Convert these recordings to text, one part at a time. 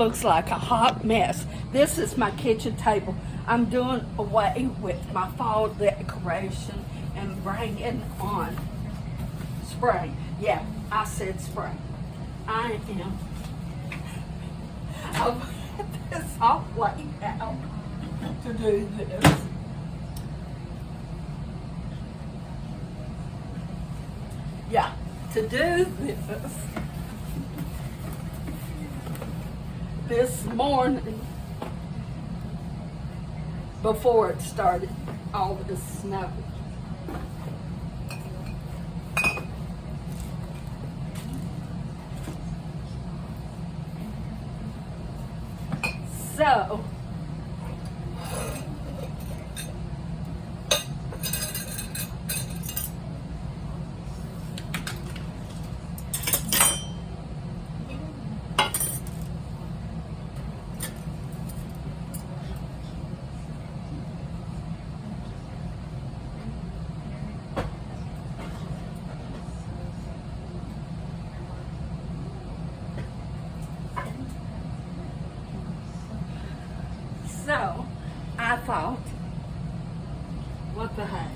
Looks like a hot mess. This is my kitchen table. I'm doing away with my fall decoration and bringing on spring. Yeah, I said spring. I am. I'll put this all laid out to do this. Yeah, to do this morning, before it started, all of the snow. So, I thought, what the heck?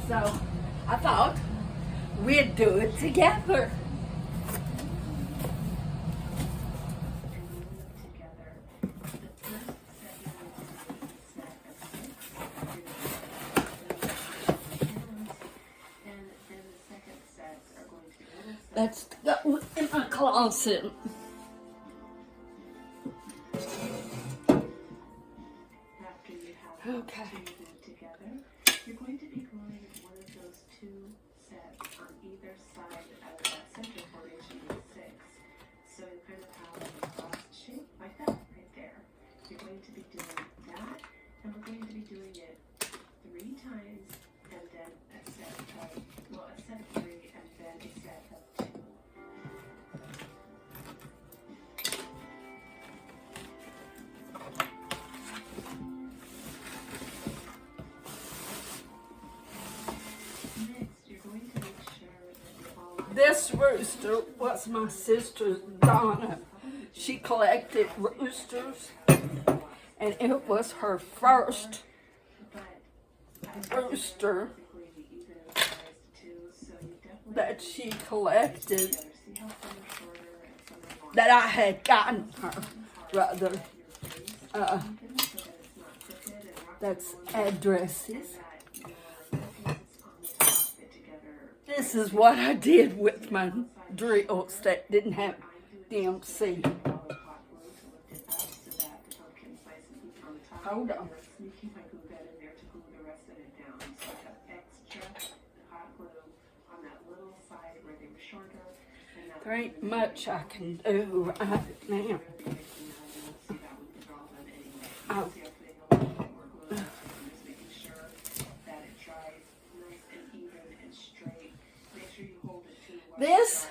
So I thought we'd do it together. Let's go in my closet. Okay. You're going to be gluing one of those two sets on either side of that center formation with 6. So you kind of have a cross shape like that right there. You're going to be doing that, and we're going to be doing it 3 times, and then a set of 3, and then a set of 2. This rooster was my sister Donna. She collected roosters, and it was her first rooster that she collected that I had gotten her, rather. That's addresses. This is what I did with my drills that didn't have DMC. Hold on. There ain't much I can do right now. Oh. This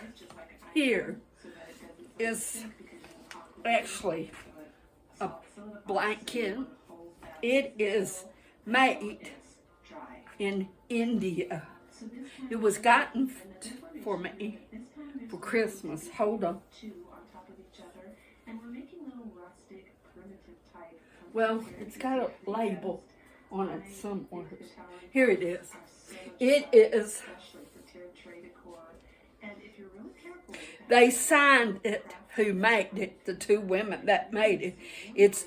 here is actually a blanket. It is made in India. It was gotten for me for Christmas. Hold on. Well, it's got a label on it somewhere. Here it is. It is. They signed it, who made it, the 2 women that made it. It's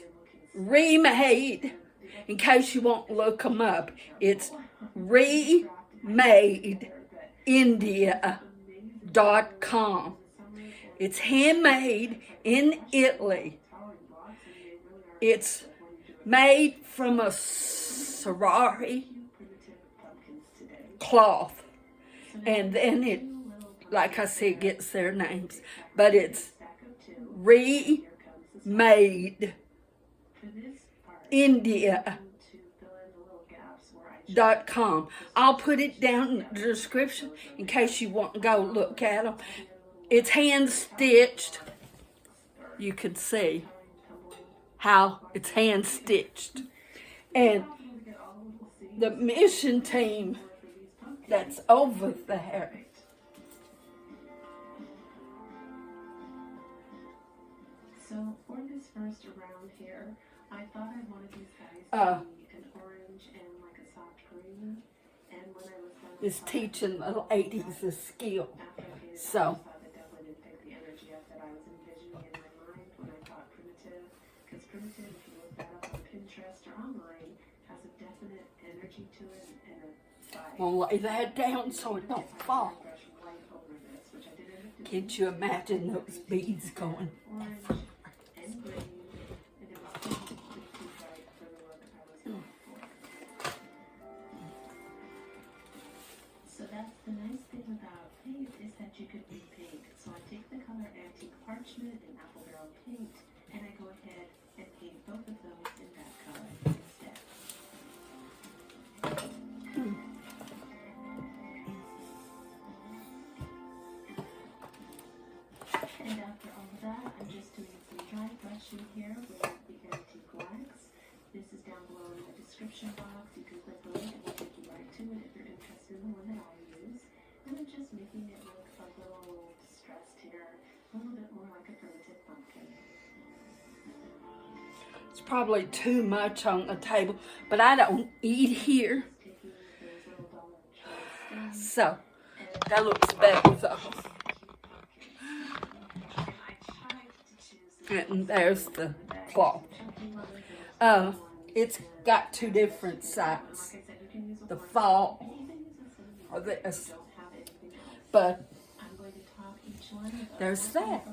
remade, in case you want to look them up, it's remadeindia.com. It's handmade in Italy. It's made from a sari cloth, and then it, like I said, gets their names, but it's made For this part, India to fill in the little gaps where I .com. I'll put it down in the description in case you want to go look at them. It's hand stitched. You can see how it's hand stitched. And the mission team that's over there, so for this first round here, I thought I wanted these guys to be an orange and like a soft green. And when I was done is teaching the ladies a skill. So, I thought that definitely didn't pick the energy up that I was envisioning in my mind when I thought primitive. Because primitive, if you look that up on Pinterest or online, has a definite energy to it and a vibe. I'm gonna lay that down so it don't fall. Right over this, which I did end up doing. Can't you imagine those beads going? Orange and green, and it was pretty bright for the look I was going for. So that's the nice thing about paint is that you can repaint. So I take the color antique parchment and apple barrel paint, and I go ahead and paint both of those in that color instead. And after all of that, I'm just doing some dry brushing here with the antique wax. This is down below in the description box. You can click the link and it'll take you right to it if you're interested in the one that I use. And I'm just making it look a little distressed here, a little bit more like a primitive pumpkin. It's probably too much on the table, but I don't eat here. Taking those little dollar choice stems So, that looks better though. And there's the cloth. It's got two different sides. The fall or this. But there's that.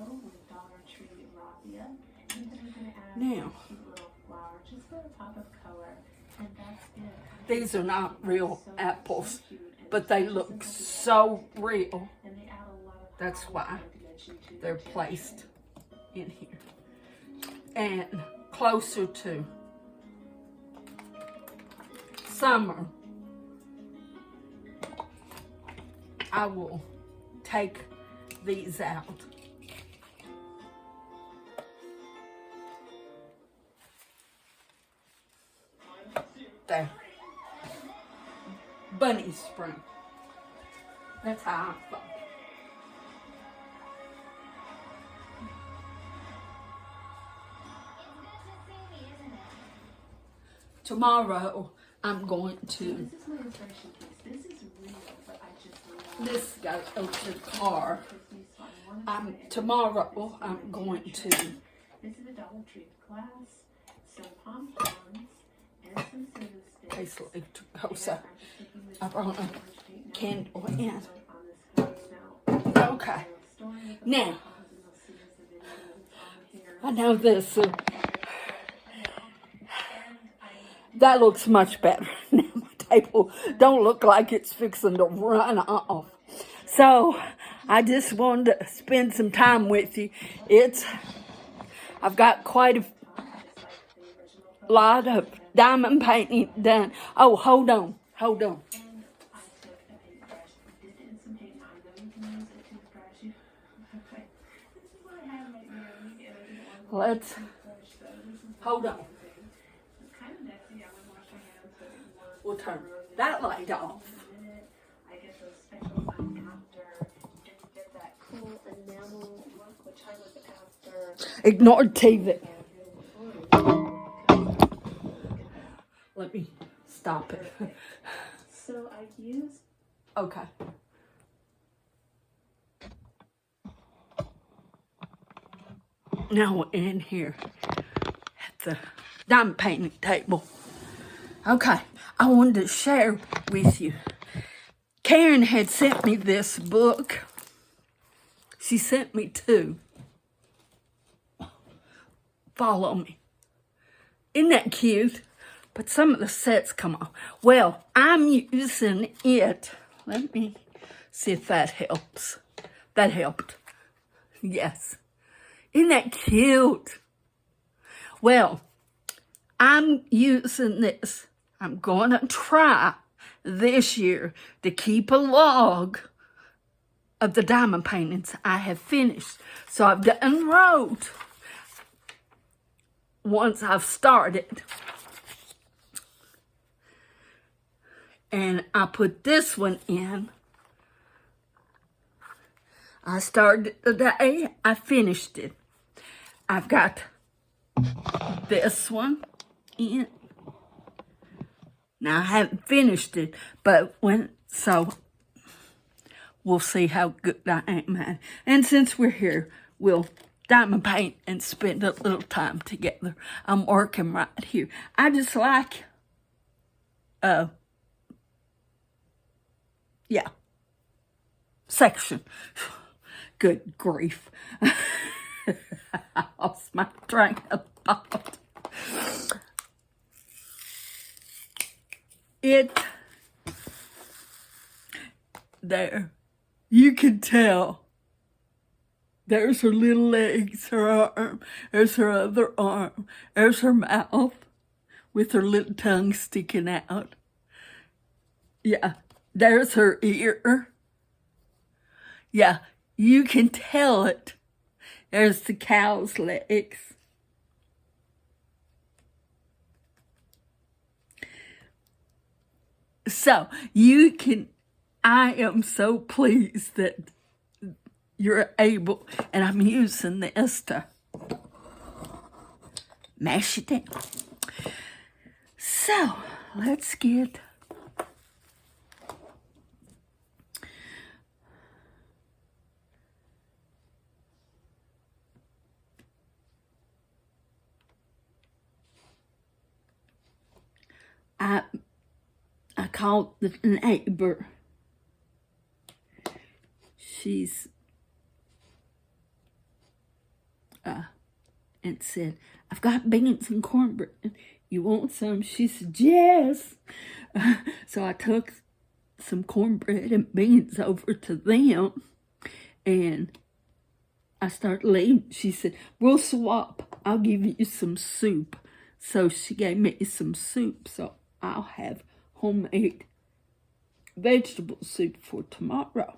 Now, these are not real apples, but they look so real. That's why they're placed in here. And closer to summer, I will take these out. There. Bunny spring. That's how I thought. Tomorrow, I'm going to. This is my inspiration piece. This is real, but I just love This goes over to the car. Christmas, so I wanted to Tomorrow, I'm going to. This is a Dollar Tree glass, some pom-poms, and some cinnamon sticks. Basically, to go so I brought a candle in. Okay. Now, I know this. That looks much better. Now my table don't look like it's fixing to run off. So I just wanted to spend some time with you. I've got quite a lot of diamond painting done. Oh, hold on. Let's hold on. We'll turn that light off. I get those speckles on after, and you get that cool enamel look, which I was after. Ignore TV. Let me stop it. So I used. Okay. Now we're in here at the diamond painting table. Okay, I wanted to share with you. Karen had sent me this book. She sent me two. Follow me. Isn't that cute? But some of the sets come off. Well, I'm using it. Let me see if that helps. That helped. Yes. Isn't that cute? Well, I'm using this. I'm going to try this year to keep a log of the diamond paintings I have finished. So I've done wrote once I've started. And I put this one in. I started the day, I finished it. I've got this one in. Now I haven't finished it, but so we'll see how good I am at it. And since we're here, we'll diamond paint and spend a little time together. I'm working right here. I just like, section. Good grief. I lost my train of thought. There, you can tell. There's her little legs, her arm, there's her other arm, there's her mouth with her little tongue sticking out. Yeah, there's her ear. Yeah, you can tell it. There's the cow's legs. So I am so pleased that you're able, and I'm using this to mash it down. So, let's get I called the neighbor. She's and said, I've got beans and cornbread. You want some? She said, yes. So I took some cornbread and beans over to them, and I started leaving. She said, we'll swap. I'll give you some soup. So she gave me some soup, so I'll have homemade vegetable soup for tomorrow.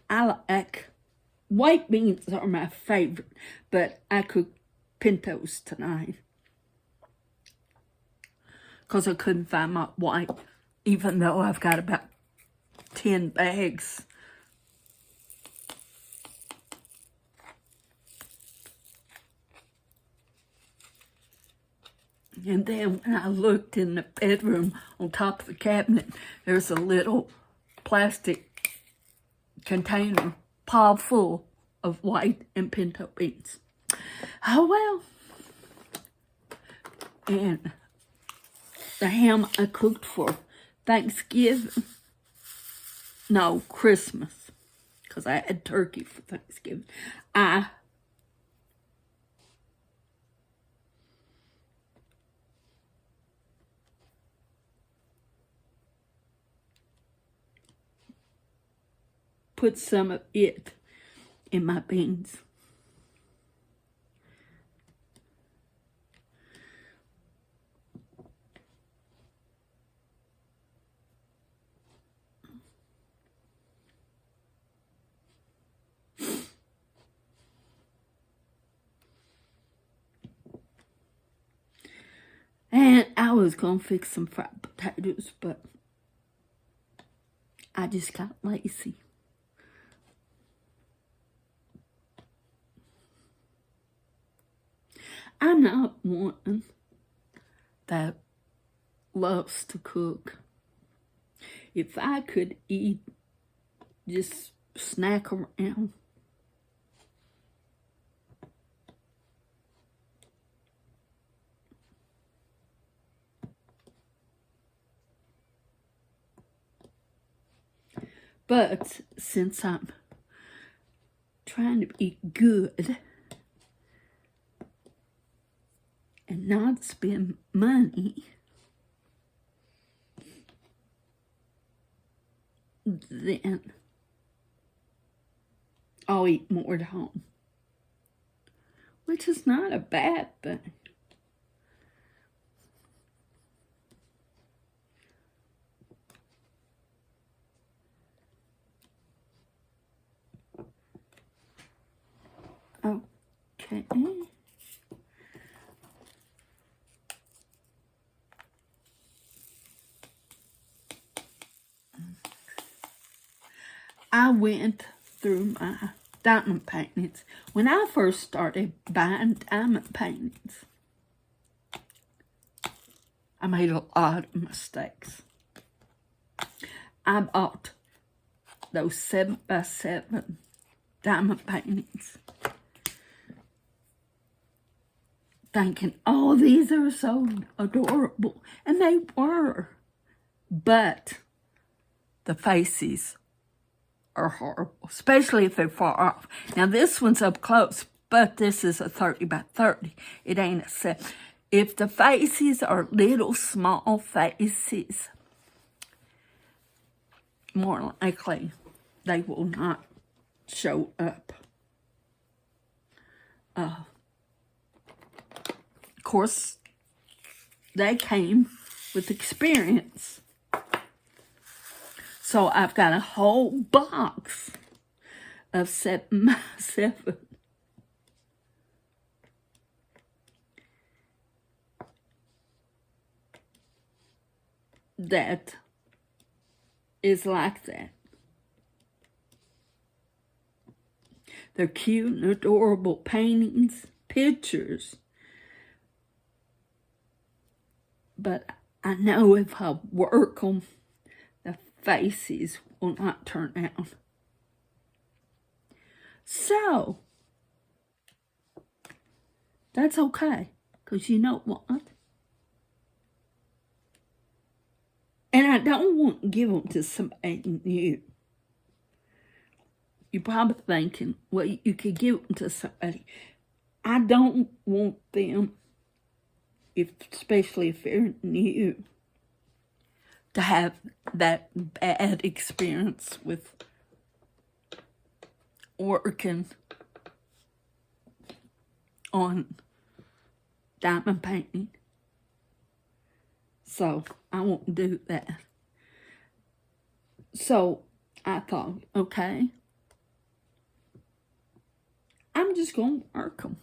I like white beans are my favorite, but I cooked pintos tonight because I couldn't find my white, even though I've got about 10 bags. And then when I looked in the bedroom on top of the cabinet, there's a little plastic container, pot full of white and pinto beans. Oh well. And the ham I cooked for Thanksgiving, no, Christmas, because I had turkey for Thanksgiving. I put some of it in my beans. And I was going to fix some fried potatoes, but I just got lazy. I'm not one that loves to cook. If I could eat, just snack around. But since I'm trying to eat good, and not spend money, then I'll eat more at home, which is not a bad thing. Okay. I went through my diamond paintings. When I first started buying diamond paintings, I made a lot of mistakes. I bought those 7x7 diamond paintings, thinking, oh, these are so adorable. And they were. But the faces are horrible, especially if they're far off. Now, this one's up close, but this is a 30 by 30. It ain't a 7. If the faces are little, small faces, more likely they will not show up. Of course, they came with experience. So I've got a whole box of 7x7. That is like that. They're cute and adorable paintings, pictures. But I know if I work them, the faces will not turn out. So, that's okay, because you know what? And I don't want to give them to somebody new. You're probably thinking, well, you could give them to somebody. I don't want them, especially if they're new, to have that bad experience with working on diamond painting. So I won't do that. So I thought, okay, I'm just going to work them.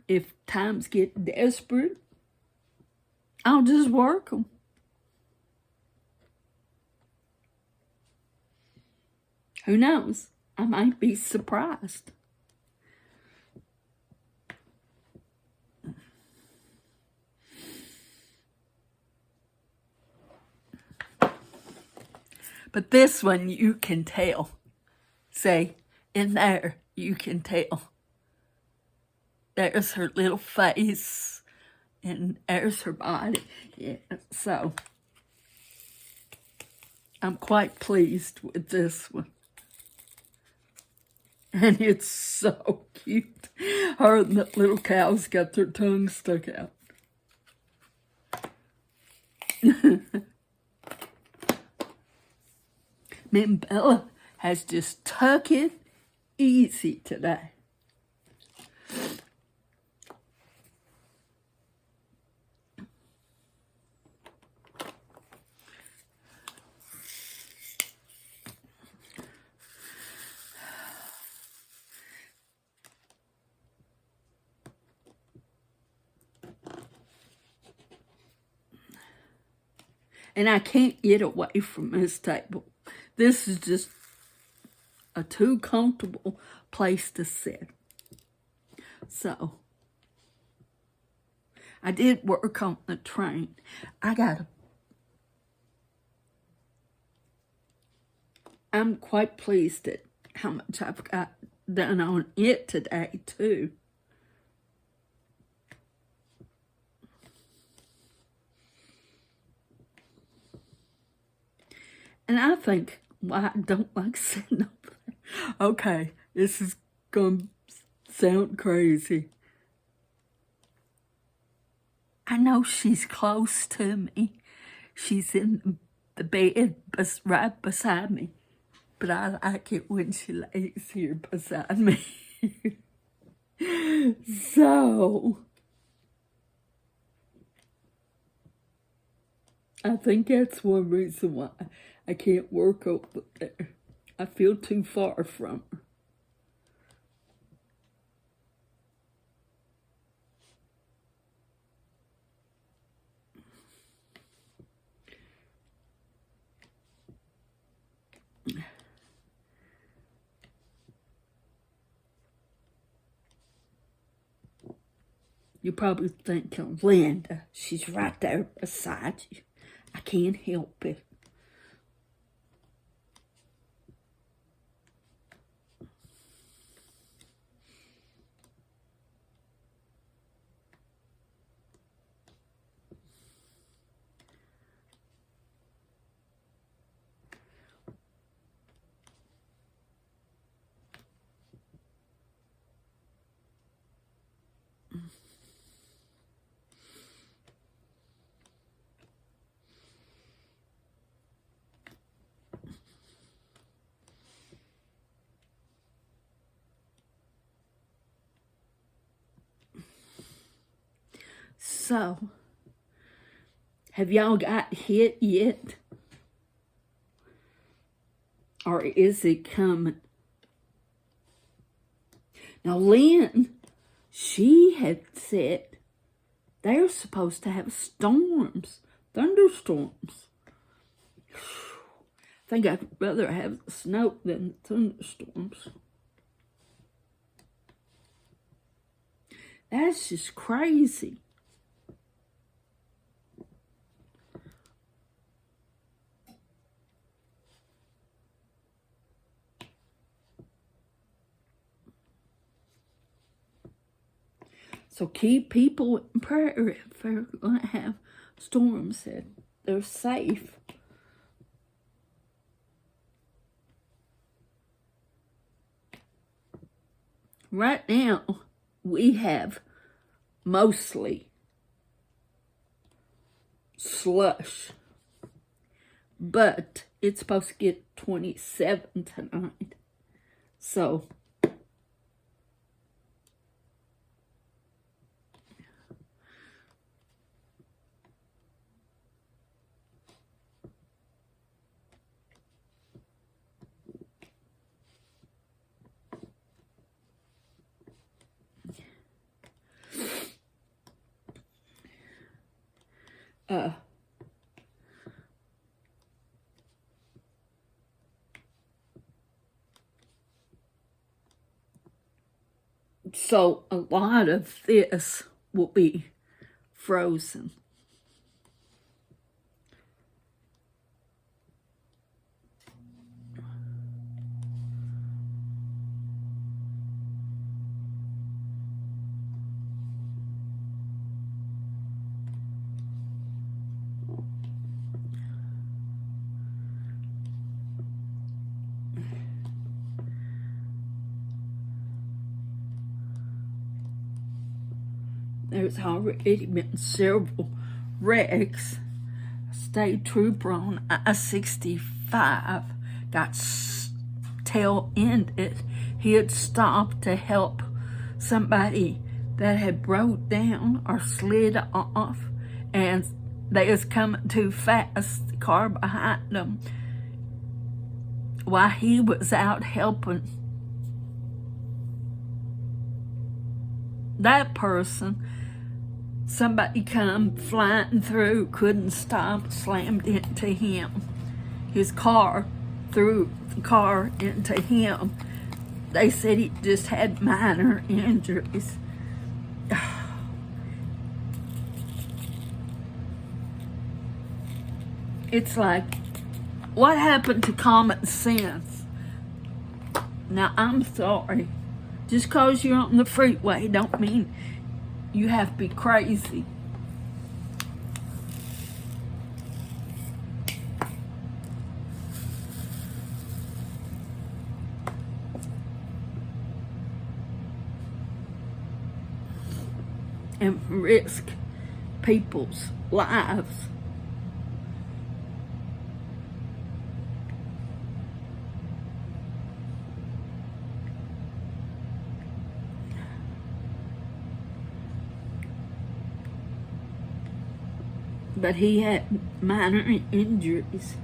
If times get desperate, I'll just work them. Who knows? I might be surprised. But this one you can tell. Say, in there you can tell. There's her little face and there's her body. Yeah, so I'm quite pleased with this one. And it's so cute. Her and the little cows got their tongues stuck out. Me and Bella has just took it easy today. And I can't get away from this table. This is just a too comfortable place to sit. So, I did work on the train. I'm quite pleased at how much I've got done on it today, too. And I think, well, I don't like sitting up there. Okay, this is going to sound crazy. I know she's close to me. She's in the bed right beside me. But I like it when she lays here beside me. So, I think that's one reason why I can't work over there. I feel too far from her. You're probably thinking, Linda, she's right there beside you. I can't help it. So, have y'all got hit yet? Or is it coming? Now, Lynn, she had said they're supposed to have storms, thunderstorms. I think I'd rather have snow than thunderstorms. That's just crazy. So keep people in prayer if they're going to have storms, that they're safe. Right now, we have mostly slush, but it's supposed to get 27 tonight. So, so a lot of this will be frozen. There's already been several wrecks. A state trooper on I-65 got tail-ended. He had stopped to help somebody that had broke down or slid off, and they was coming too fast, the car behind them, while he was out helping that person. Somebody come flying through, couldn't stop, slammed into him. His car threw the car into him. They said he just had minor injuries. It's like, what happened to common sense? Now, I'm sorry. Just because you're on the freeway don't mean you have to be crazy. and risk people's lives. But he had minor injuries.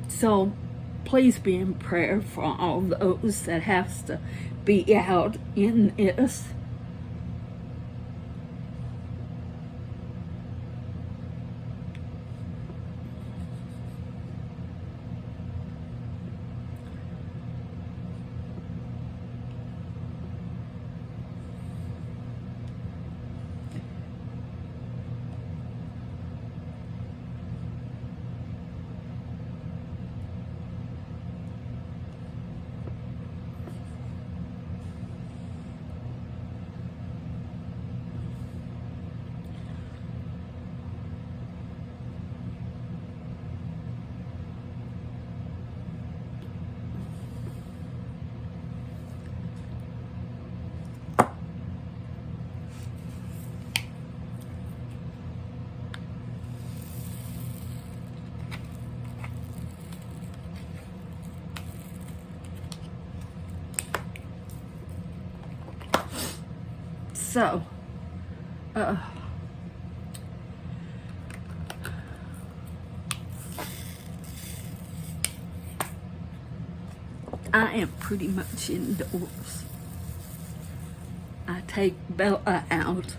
So please be in prayer for all those that have to be out in this. So, I am pretty much indoors. I take Bella out.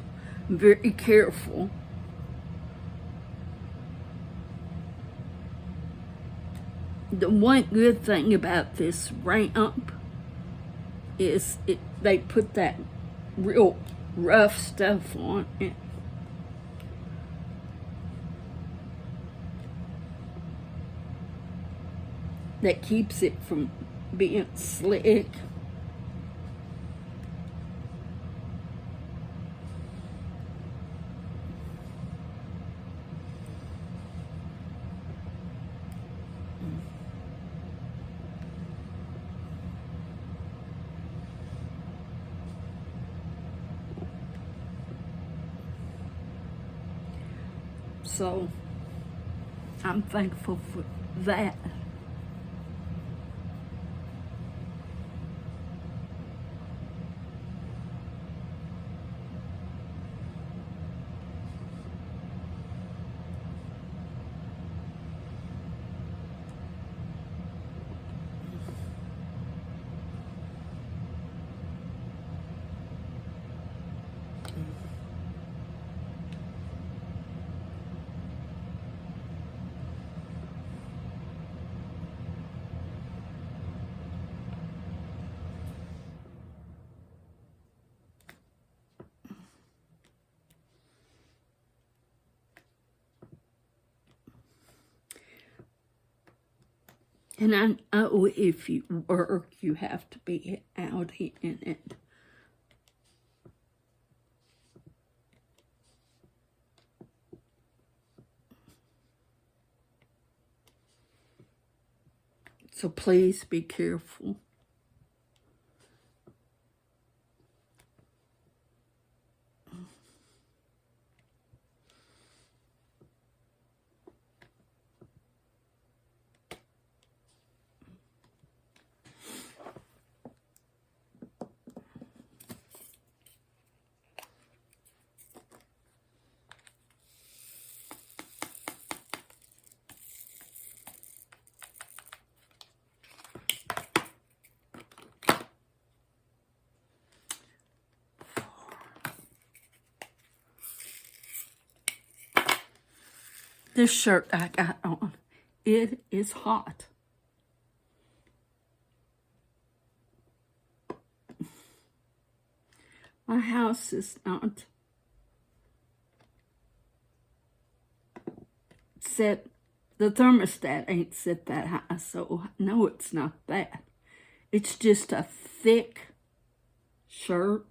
I'm very careful. The one good thing about this ramp is they put that real rough stuff on it. That keeps it from being slick. So I'm thankful for that. And I know if you work, you have to be out in it. So please be careful. This shirt I got on, it is hot. My house is not set, the thermostat ain't set that high, so no, it's not that. It's just a thick shirt.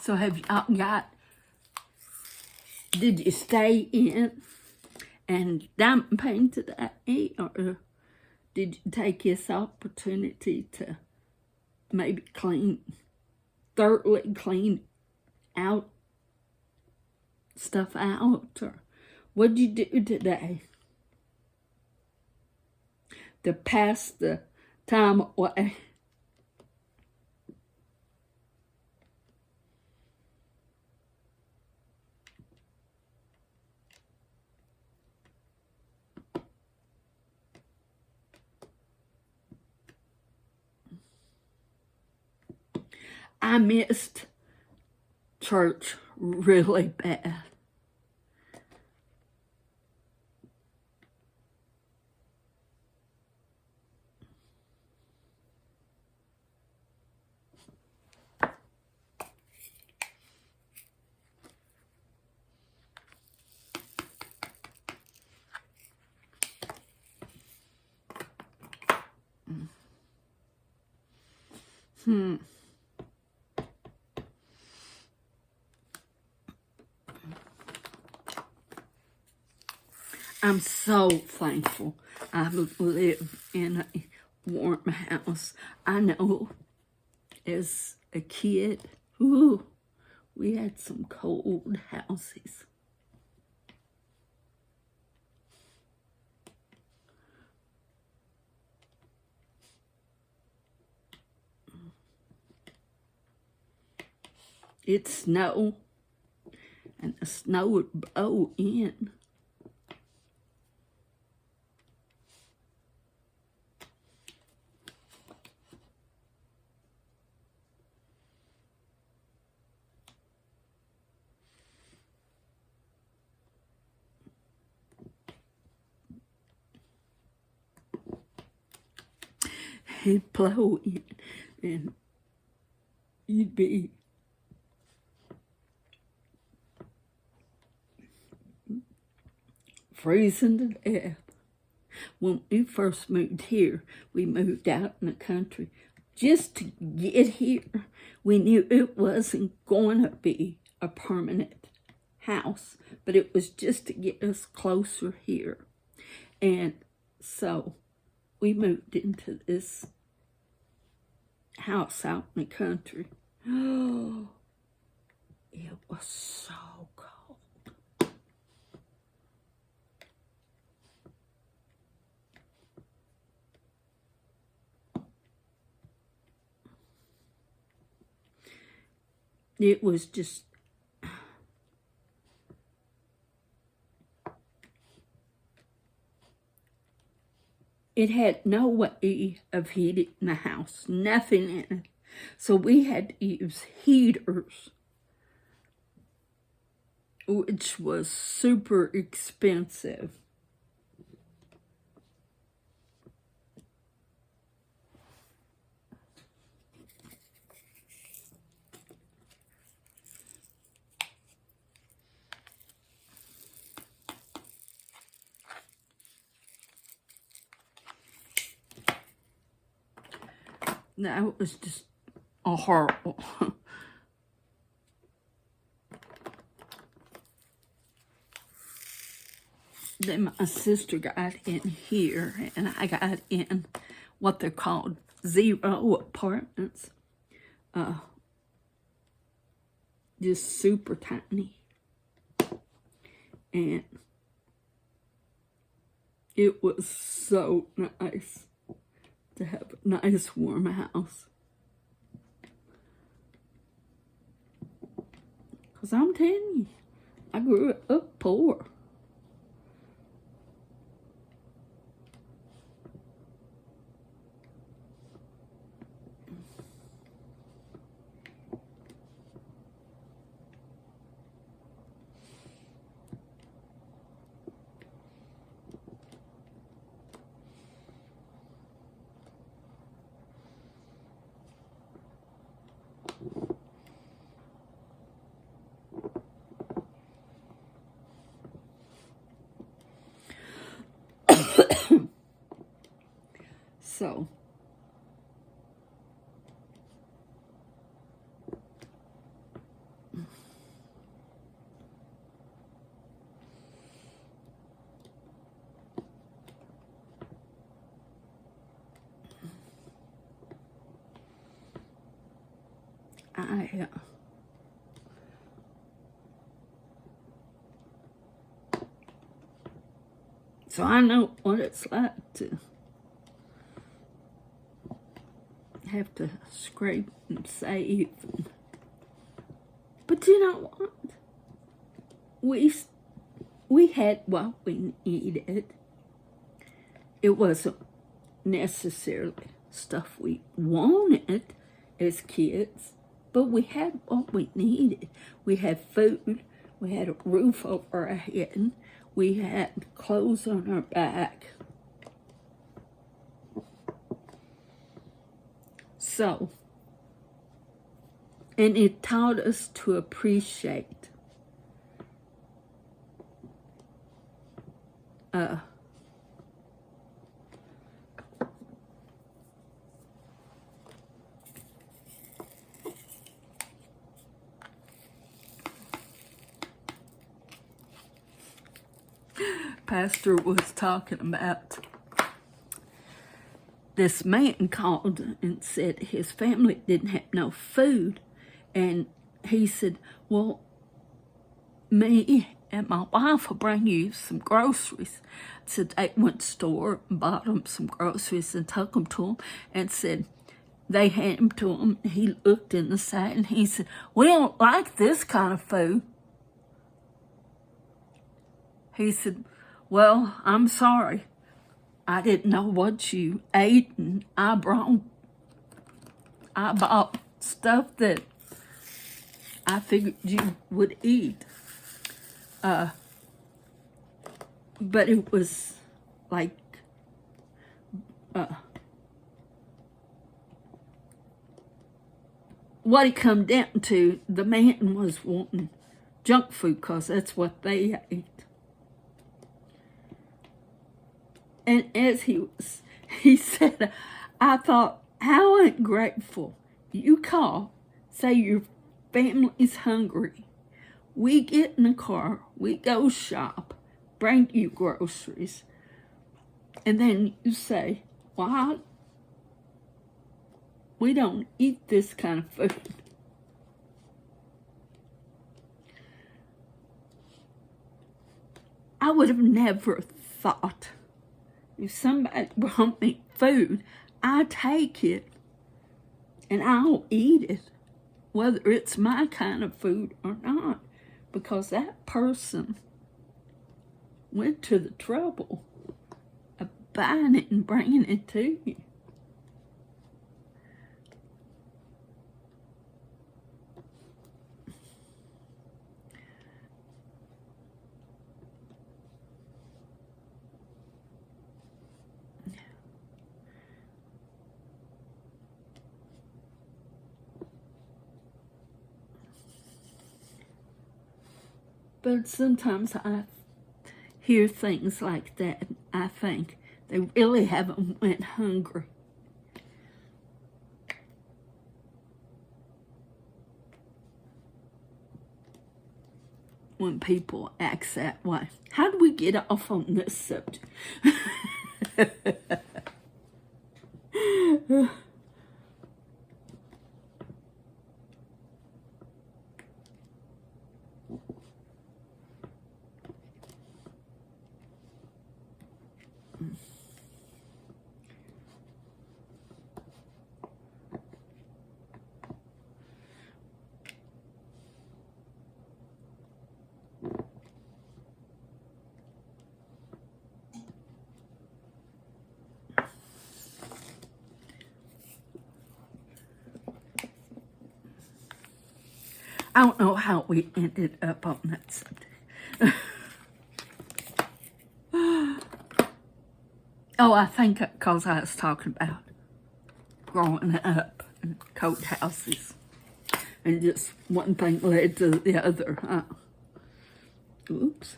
So have y'all did you stay in and diamond paint today, or did you take this opportunity to maybe thoroughly clean out stuff out, or what'd you do today to pass the time away? I missed church really bad. I'm so thankful I live in a warm house. I know as a kid, ooh, we had some cold houses. It'd snow, and the snow would blow in. It'd blow in, and you'd be freezing to death. When we first moved here, we moved out in the country. Just to get here, we knew it wasn't going to be a permanent house, but it was just to get us closer here. And so we moved into this house out in the country. Oh, it was so cold. It was just, it had no way of heating the house, nothing in it. So we had to use heaters, which was super expensive. That was just a horrible. Then my sister got in here, and I got in what they're called 0 apartments. Just super tiny. And it was so nice to have a nice warm house. Because I'm telling you, I grew up poor. So, I know what it's like to have to scrape and save. But you know what? We had what we needed. It wasn't necessarily stuff we wanted as kids, but we had what we needed. We had food, we had a roof over our head, we had clothes on our back. So, and it taught us to appreciate Pastor was talking about this man called and said his family didn't have no food. And he said, well, me and my wife will bring you some groceries. So they went to the store and bought him some groceries and took them to him and said, they handed them to him. He looked in the side and he said, we don't like this kind of food. He said, well, I'm sorry. I didn't know what you ate, and I bought stuff that I figured you would eat. But it was like, what it come down to, the man was wanting junk food because that's what they ate. And as he said, I thought, how ungrateful. You call, say your family's hungry. We get in the car, we go shop, bring you groceries. And then you say, well, we don't eat this kind of food. I would have never thought, if somebody brought me food, I take it and I'll eat it, whether it's my kind of food or not, because that person went to the trouble of buying it and bringing it to you. But sometimes I hear things like that. I think they really haven't went hungry. when people act that way. How do we get off on this subject? I don't know how we ended up on that subject. Oh, I think because I was talking about growing up in coat houses. And just one thing led to the other, huh? Oops.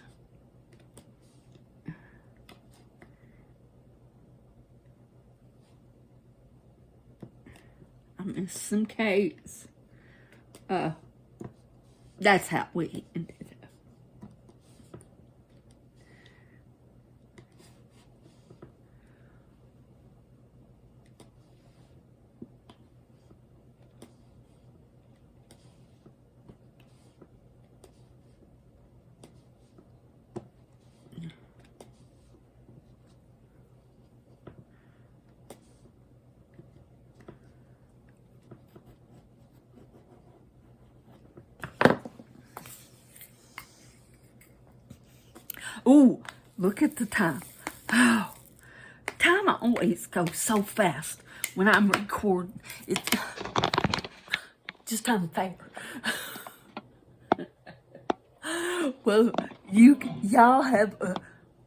I missed some cakes. That's how we ended up. Ooh, look at the time. Oh, time always goes so fast when I'm recording. It's just unfair. Well, y'all have a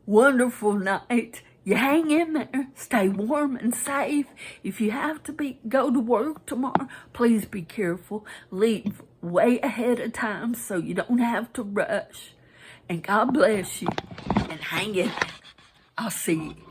wonderful night. You hang in there, stay warm and safe. If you have to go to work tomorrow, please be careful. Leave way ahead of time so you don't have to rush. And God bless you. And hang in there. I'll see you.